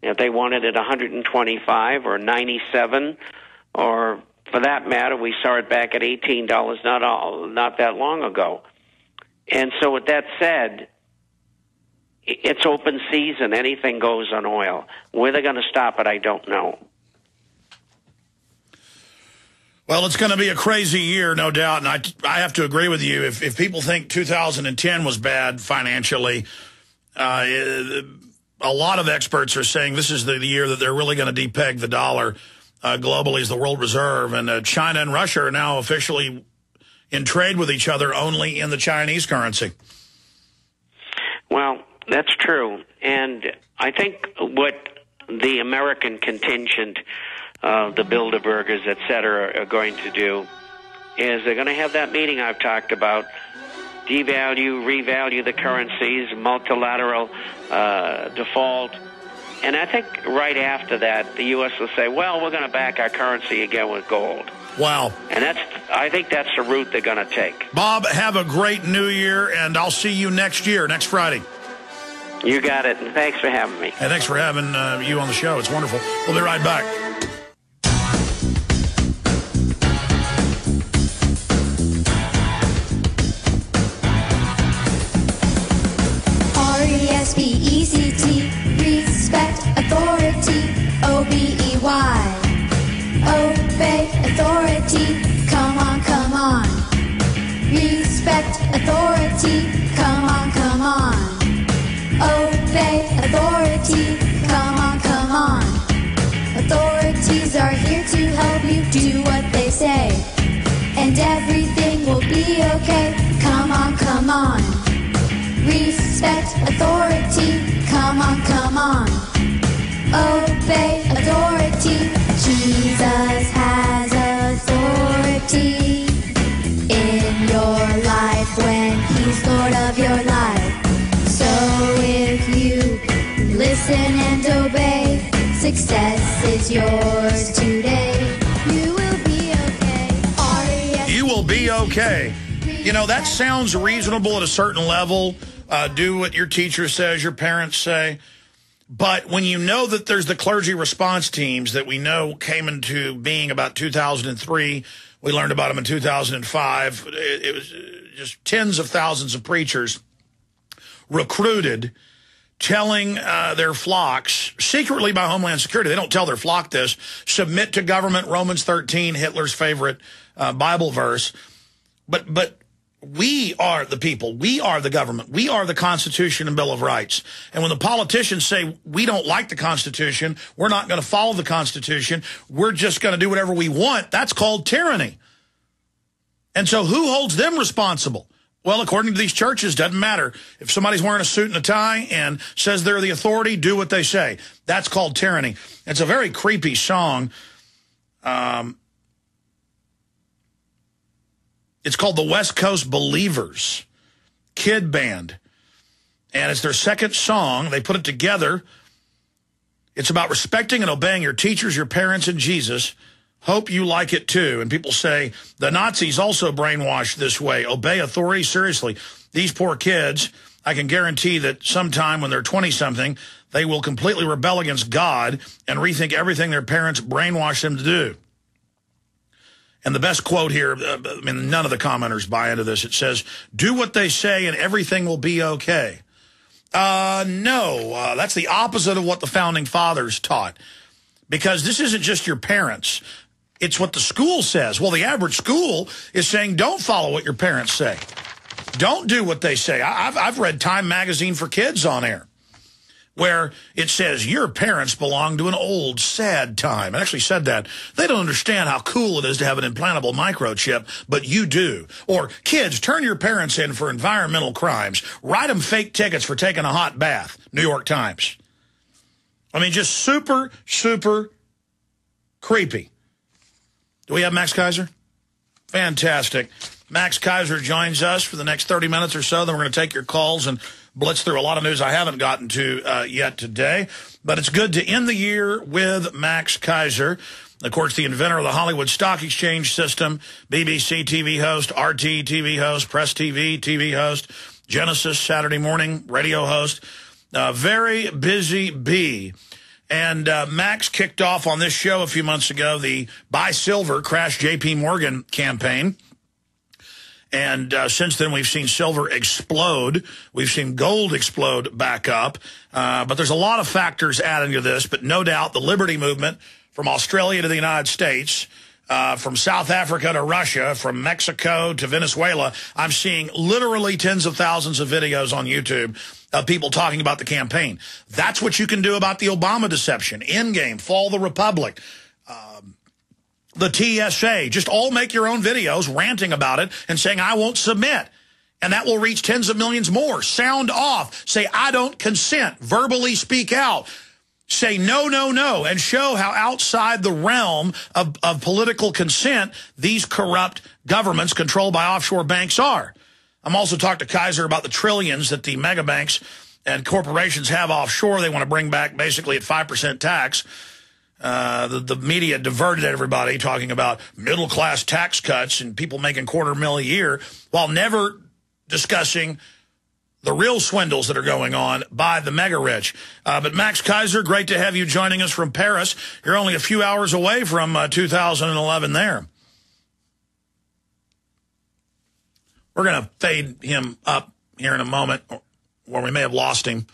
If they wanted it 125 or 97, or for that matter, we saw it back at $18 not that long ago. And so with that said, it's open season. Anything goes on oil. Where they're going to stop it, I don't know. Well, it's going to be a crazy year, no doubt, and I have to agree with you. If people think 2010 was bad financially, a lot of experts are saying this is the year that they're really going to depeg the dollar globally as the world reserve, and China and Russia are now officially in trade with each other only in the Chinese currency. Well, that's true, and I think what the American contingent, the Bilderbergers, et cetera, are going to do is they're going to have that meeting I've talked about, devalue, revalue the currencies, multilateral default, and I think right after that, the U.S. will say, well, we're going to back our currency again with gold. Wow. And I think that's the route they're going to take. Bob, have a great new year, and I'll see you next Friday. You got it, and thanks for having me. And thanks for having you on the show. It's wonderful. We'll be right back. R-E-S-P-E-C-T, respect authority, O-B-E-Y. Obey authority, come on, come on. Respect authority, come on, come on. Obey authority, come on, come on. Authorities are here to help you do what they say, and everything will be okay. Come on, come on. Respect authority, come on, come on. Obey authority. Jesus has authority in your life when he's Lord of your life. So if you listen and obey, success is yours today. You will be okay. You will be okay. You know, that sounds reasonable at a certain level. Do what your teacher says, your parents say. But when you know that there's the clergy response teams that we know came into being about 2003, we learned about them in 2005. It was just tens of thousands of preachers recruited, telling their flocks, secretly by Homeland Security, they don't tell their flock this, submit to government, Romans 13, Hitler's favorite Bible verse. But we are the people. We are the government. We are the Constitution and Bill of Rights. And when the politicians say, we don't like the Constitution, we're not going to follow the Constitution, we're just going to do whatever we want, that's called tyranny. And so who holds them responsible? Well, according to these churches, doesn't matter. If somebody's wearing a suit and a tie and says they're the authority, do what they say. That's called tyranny. It's a very creepy song. It's called the West Coast Believers Kid Band. And it's their second song. They put it together. It's about respecting and obeying your teachers, your parents, and Jesus. Hope you like it too. And people say, the Nazis also brainwashed this way. Obey authority? Seriously. These poor kids, I can guarantee that sometime when they're 20-something, they will completely rebel against God and rethink everything their parents brainwashed them to do. And the best quote here, I mean, none of the commenters buy into this. It says, do what they say and everything will be okay. No, that's the opposite of what the Founding Fathers taught. Because this isn't just your parents. It's what the school says. Well, the average school is saying, don't follow what your parents say. Don't do what they say. I've read Time Magazine for Kids on air, where it says, your parents belong to an old, sad time. It actually said that. They don't understand how cool it is to have an implantable microchip, but you do. Or, kids, turn your parents in for environmental crimes. Write them fake tickets for taking a hot bath. New York Times. I mean, just super, super creepy. Do we have Max Kaiser? Fantastic. Max Kaiser joins us for the next 30 minutes or so. Then we're going to take your calls and blitz through a lot of news I haven't gotten to yet today. But it's good to end the year with Max Kaiser. Of course, the inventor of the Hollywood Stock Exchange system, BBC TV host, RT TV host, Press TV host, Genesis Saturday morning radio host. Very busy bee. And Max kicked off on this show a few months ago the Buy Silver, Crash JP Morgan campaign. And since then, we've seen silver explode. We've seen gold explode back up. But there's a lot of factors adding to this. But no doubt the liberty movement from Australia to the United States, from South Africa to Russia, from Mexico to Venezuela, I'm seeing literally tens of thousands of videos on YouTube of people talking about the campaign. That's what you can do about the Obama deception. Endgame, Fall the Republic. The TSA, just all make your own videos ranting about it and saying, I won't submit. And that will reach tens of millions more. Sound off. Say, I don't consent. Verbally speak out. Say, no, no, no. And show how outside the realm of political consent these corrupt governments controlled by offshore banks are. I'm also talking to Kaiser about the trillions that the mega banks and corporations have offshore. They want to bring back basically at 5% tax. The media diverted everybody talking about middle-class tax cuts and people making $250,000 a year while never discussing the real swindles that are going on by the mega-rich. But Max Kaiser, great to have you joining us from Paris. You're only a few hours away from 2011 there. We're going to fade him up here in a moment, or we may have lost him.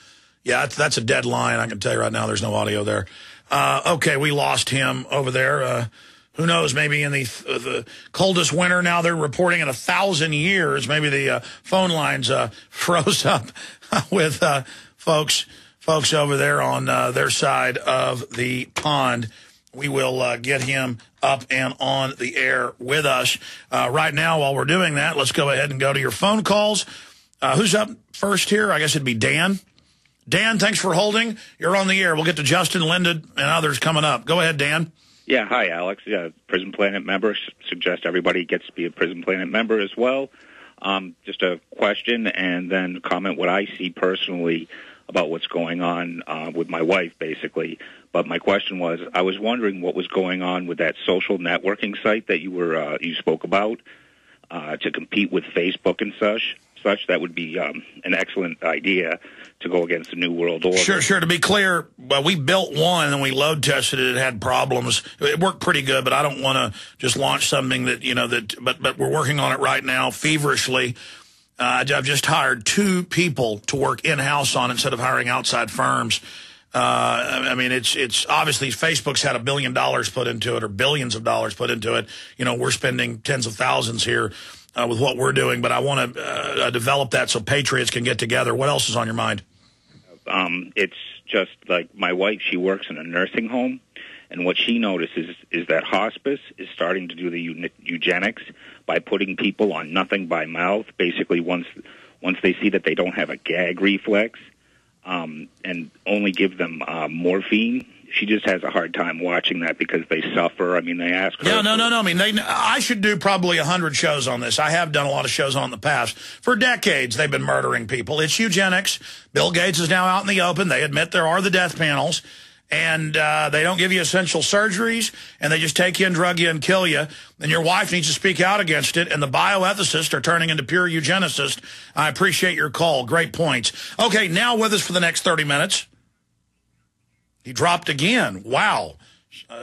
Yeah, that's a dead line. I can tell you right now there's no audio there. Okay, we lost him over there. Who knows, maybe in the coldest winter now they're reporting in 1,000 years. Maybe the phone lines froze up with folks over there on their side of the pond. We will get him up and on the air with us. Right now, while we're doing that, let's go ahead and go to your phone calls. Who's up first here? I guess it'd be Dan. Dan, thanks for holding. You're on the air. We'll get to Justin, Linda, and others coming up. Go ahead, Dan. Yeah, hi, Alex. Prison Planet member. Suggest everybody gets to be a Prison Planet member as well. Just a question and then comment what I see personally about what's going on with my wife, basically. But my question was, I was wondering what was going on with that social networking site that you spoke about to compete with Facebook and such. That would be an excellent idea to go against the New World Order. Sure. To be clear, well, we built one and we load tested it. It had problems. It worked pretty good, but I don't want to just launch something that, but we're working on it right now feverishly. I've just hired 2 people to work in-house on it instead of hiring outside firms. I mean, it's obviously Facebook's had $1 billion put into it or billions of dollars put into it. We're spending tens of thousands here with what we're doing, but I want to develop that so patriots can get together. What else is on your mind? It's just like my wife, she works in a nursing home, and what she notices is that hospice is starting to do the eugenics by putting people on nothing by mouth, basically once they see that they don't have a gag reflex, and only give them morphine. She just has a hard time watching that because they suffer. I mean, they ask her. Yeah, no. I mean, I should do probably 100 shows on this. I have done a lot of shows on it in the past. For decades, they've been murdering people. It's eugenics. Bill Gates is now out in the open. They admit there are the death panels. And they don't give you essential surgeries, and they just take you and drug you and kill you. And your wife needs to speak out against it, and the bioethicists are turning into pure eugenicists. I appreciate your call. Great points. Okay, now with us for the next 30 minutes. He dropped again. Wow.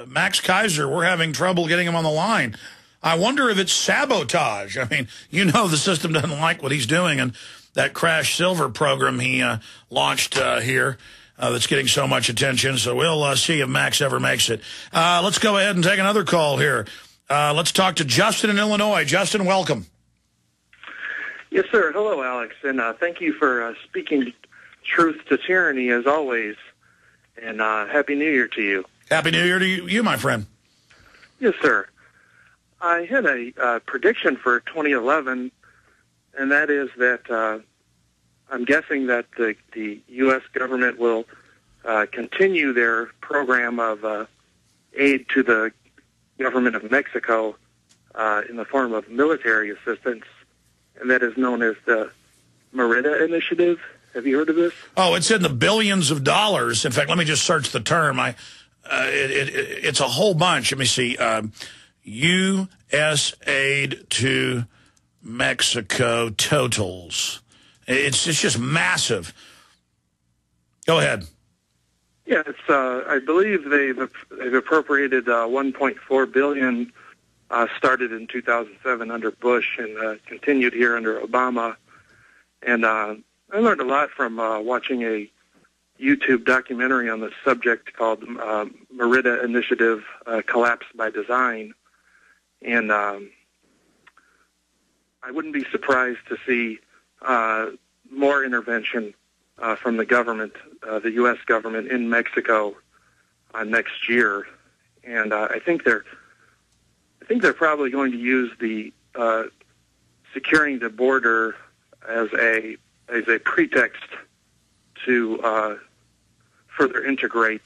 Max Kaiser, we're having trouble getting him on the line. I wonder if it's sabotage. I mean, the system doesn't like what he's doing, and that Crash Silver program he launched here that's getting so much attention. So we'll see if Max ever makes it. Let's go ahead and take another call here. Let's talk to Justin in Illinois. Justin, welcome. Yes, sir. Hello, Alex, and thank you for speaking truth to tyranny as always. And Happy New Year to you. Happy New Year to you, my friend. Yes, sir. I had a prediction for 2011, and that is that I'm guessing that the U.S. government will continue their program of aid to the government of Mexico in the form of military assistance, and that is known as the Merida Initiative. Have you heard of this? Oh, it's in the billions of dollars. In fact, let me just search the term. It's a whole bunch. Let me see. U.S. aid to Mexico totals. It's just massive. Go ahead. Yeah, it's. I believe they've appropriated $1.4 billion. Started in 2007 under Bush and continued here under Obama. And I learned a lot from watching a YouTube documentary on the subject called Merida Initiative Collapse by Design. And I wouldn't be surprised to see more intervention from the government, the U.S. government in Mexico next year. And I think they're probably going to use the securing the border as a pretext to further integrate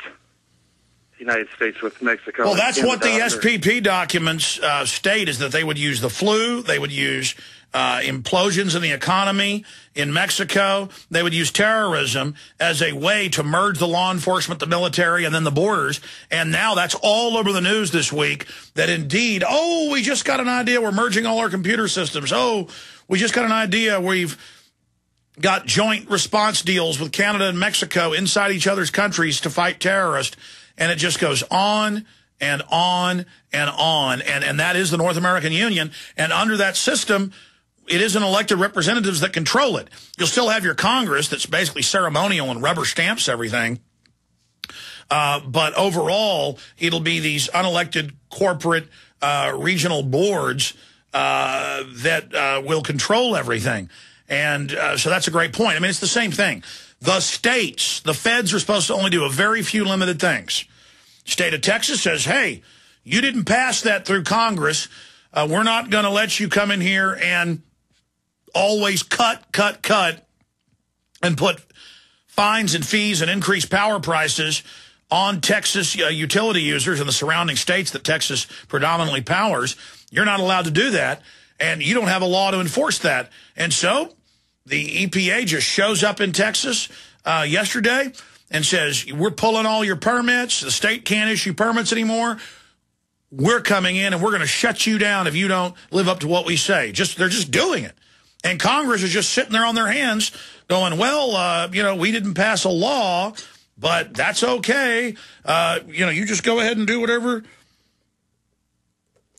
the United States with Mexico. Well, that's what the SPP documents state, is that they would use the flu, they would use implosions in the economy in Mexico, they would use terrorism as a way to merge the law enforcement, the military, and then the borders. And now that's all over the news this week, that indeed, oh, we just got an idea, we're merging all our computer systems. Oh, we just got an idea, we've got joint response deals with Canada and Mexico inside each other's countries to fight terrorists. And it just goes on and on and on. And that is the North American Union. And under that system, it isn't elected representatives that control it. You'll still have your Congress that's basically ceremonial and rubber stamps everything. But overall, it'll be these unelected corporate regional boards that will control everything. And so that's a great point. I mean, it's the same thing. The states, the feds are supposed to only do a very few limited things. State of Texas says, hey, you didn't pass that through Congress. We're not going to let you come in here and always cut, and put fines and fees and increased power prices on Texas utility users in the surrounding states that Texas predominantly powers. You're not allowed to do that, and you don't have a law to enforce that. And so the EPA just shows up in Texas yesterday and says, we're pulling all your permits. The state can't issue permits anymore. We're coming in and we're going to shut you down if you don't live up to what we say. They're just doing it. And Congress is just sitting there on their hands going, well, we didn't pass a law, but that's okay. You just go ahead and do whatever.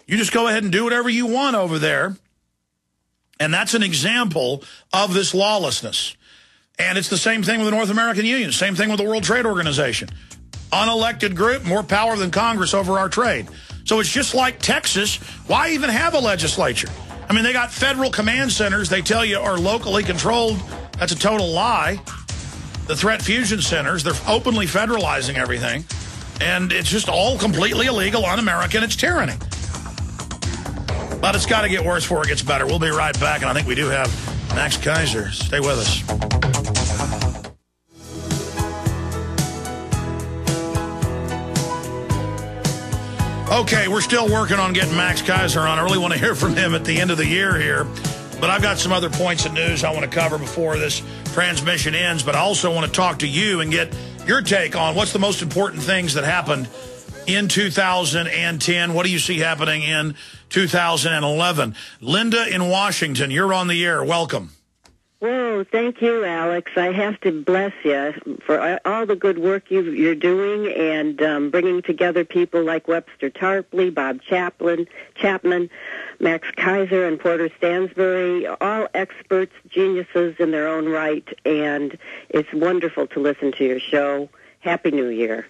You just go ahead and do whatever you want over there. And that's an example of this lawlessness. And it's the same thing with the North American Union, same thing with the World Trade Organization. Unelected group, more power than Congress over our trade. So it's just like Texas. Why even have a legislature? I mean, they got federal command centers they tell you are locally controlled. That's a total lie. The threat fusion centers, they're openly federalizing everything. And it's just all completely illegal, un-American. It's tyranny. But it's got to get worse before it gets better. We'll be right back, and I think we do have Max Kaiser. Stay with us. Okay, we're still working on getting Max Kaiser on. I really want to hear from him at the end of the year here. But I've got some other points of news I want to cover before this transmission ends. But I also want to talk to you and get your take on what's the most important things that happened in 2010. What do you see happening in 2011? Linda in Washington, you're on the air. Welcome. Whoa, thank you, Alex. I have to bless you for all the good work you're doing and bringing together people like Webster Tarpley, Bob Chapman, Max Kaiser, and Porter Stansbury, all experts, geniuses in their own right, and it's wonderful to listen to your show. Happy New Year.